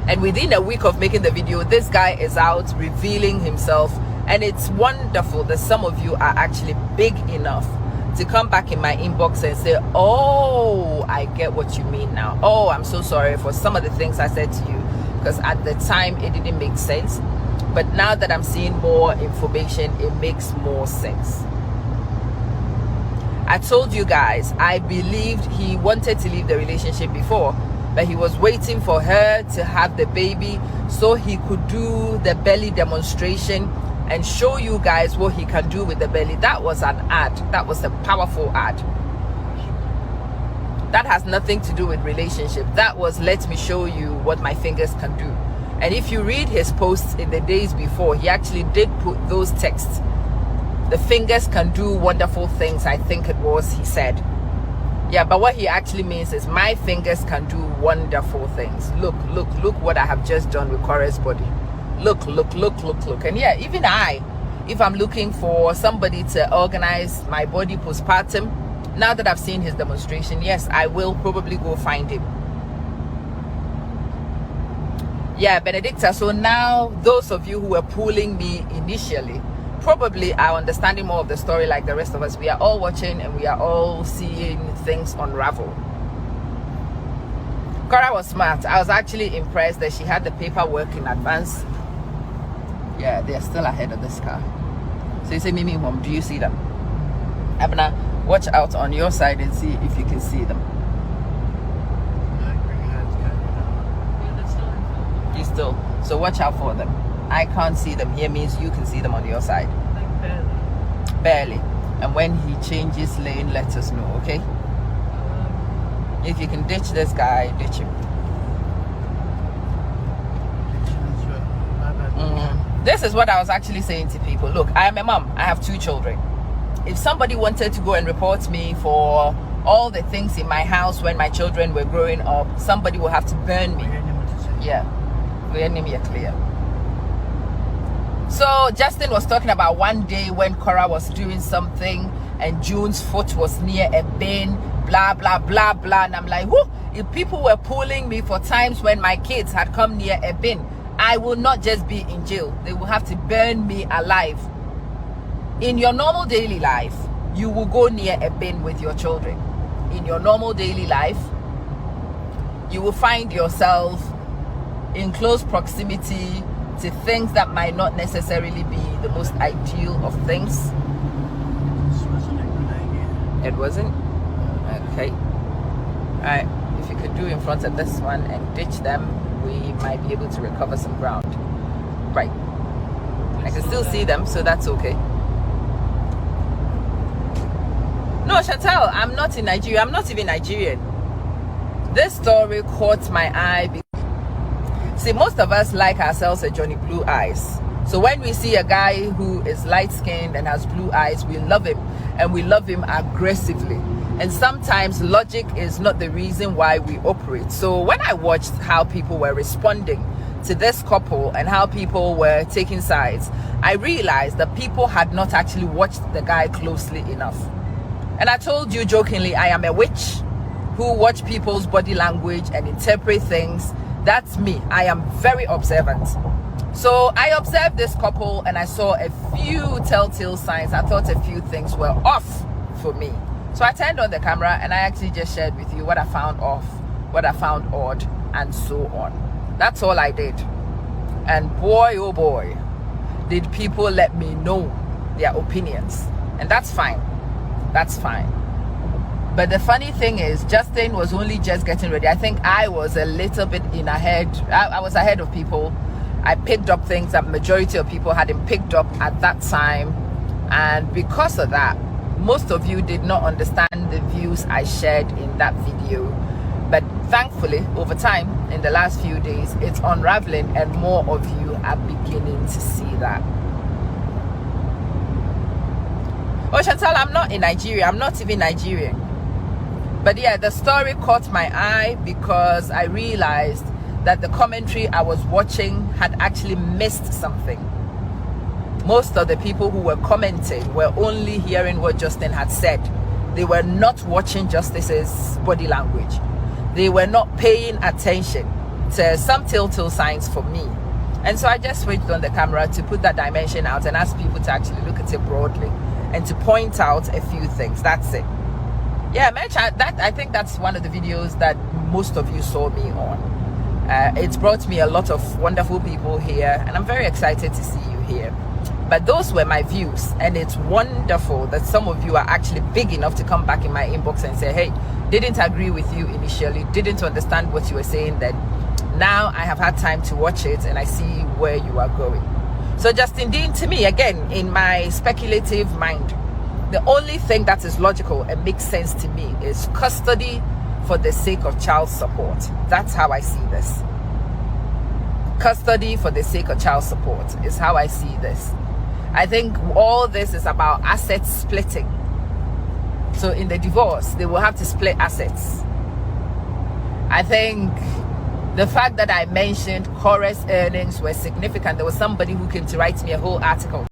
And within a week of making the video, this guy is out revealing himself. And it's wonderful that some of you are actually big enough to come back in my inbox and say, oh, I get what you mean now. Oh, I'm so sorry for some of the things I said to you, because at the time it didn't make sense. But now that I'm seeing more information, it makes more sense. I told you guys, I believed he wanted to leave the relationship before, but he was waiting for her to have the baby so he could do the belly demonstration and show you guys what he can do with the belly. That was an ad. That was a powerful ad. That has nothing to do with relationship. That was, let me show you what my fingers can do. And if you read his posts in the days before, he actually did put those texts. The fingers can do wonderful things, I think it was, he said. Yeah, but what he actually means is my fingers can do wonderful things. Look what I have just done with Korra's body. Look. And yeah, even if I'm looking for somebody to organize my body postpartum, now that I've seen his demonstration, yes, I will probably go find him. Yeah, Benedicta, so now those of you who were pulling me initially probably are understanding more of the story like the rest of us. We are all watching and we are all seeing things unravel. Korra was smart. I was actually impressed that she had the paperwork in advance. Yeah, they're still ahead of this car. So you say, Mimi, Mom, do you see them? Abna, watch out on your side and see if you can see them. You still. So watch out for them. I can't see them. Here means you can see them on your side. Like barely. Barely. And when he changes lane, let us know, okay? If you can ditch this guy, ditch him. This is what I was actually saying to people. Look, I am a mom. I have 2 children. If somebody wanted to go and report me for all the things in my house when my children were growing up, somebody will have to burn me. Yeah. Clear. So Justin was talking about one day when Korra was doing something and June's foot was near a bin, blah, blah, blah, blah. And I'm like, whoo, if people were pulling me for times when my kids had come near a bin, I will not just be in jail. They will have to burn me alive. In your normal daily life, you will go near a bin with your children. In your normal daily life, you will find yourself in close proximity to things that might not necessarily be the most ideal of things. This wasn't a good idea. It wasn't? Okay. Alright, if you could do in front of this one and ditch them, we might be able to recover some ground. Right. I can still see them, so that's okay. No, Chantal, I'm not in Nigeria. I'm not even Nigerian. This story caught my eye because, see, most of us like ourselves a Johnny Blue Eyes. So when we see a guy who is light-skinned and has blue eyes, we love him, and we love him aggressively. And sometimes logic is not the reason why we operate. So when I watched how people were responding to this couple and how people were taking sides, I realized that people had not actually watched the guy closely enough. And I told you jokingly, I am a witch who watch people's body language and interpret things. That's me. I am very observant. So I observed this couple and I saw a few telltale signs. I thought a few things were off for me. So I turned on the camera and I actually just shared with you what I found off, what I found odd, and so on. That's all I did. And boy, oh boy, did people let me know their opinions. And that's fine. That's fine. But the funny thing is, Justin was only just getting ready. I think I was a little bit ahead. I was ahead of people. I picked up things that majority of people hadn't picked up at that time. And because of that, most of you did not understand the views I shared in that video. But thankfully, over time, in the last few days, it's unraveling and more of you are beginning to see that. Oh, Chantal, I'm not in Nigeria. I'm not even Nigerian. But yeah, the story caught my eye because I realized that the commentary I was watching had actually missed something. Most of the people who were commenting were only hearing what Justin had said. They were not watching Justice's body language. They were not paying attention some telltale signs for me. And so I just switched on the camera to put that dimension out and ask people to actually look at it broadly and to point out a few things. That's it. Yeah, I think that's one of the videos that most of you saw me on. It's brought me a lot of wonderful people here, and I'm very excited to see you here. But those were my views, and it's wonderful that some of you are actually big enough to come back in my inbox and say, hey, didn't agree with you initially, didn't understand what you were saying then. Now I have had time to watch it and I see where you are going. So Justin Dean, to me, again, in my speculative mind, the only thing that is logical and makes sense to me is custody for the sake of child support. That's how I see this. Custody for the sake of child support is how I see this. I think all this is about asset splitting. So in the divorce, they will have to split assets. I think the fact that I mentioned Korra's earnings were significant. There was somebody who came to write me a whole article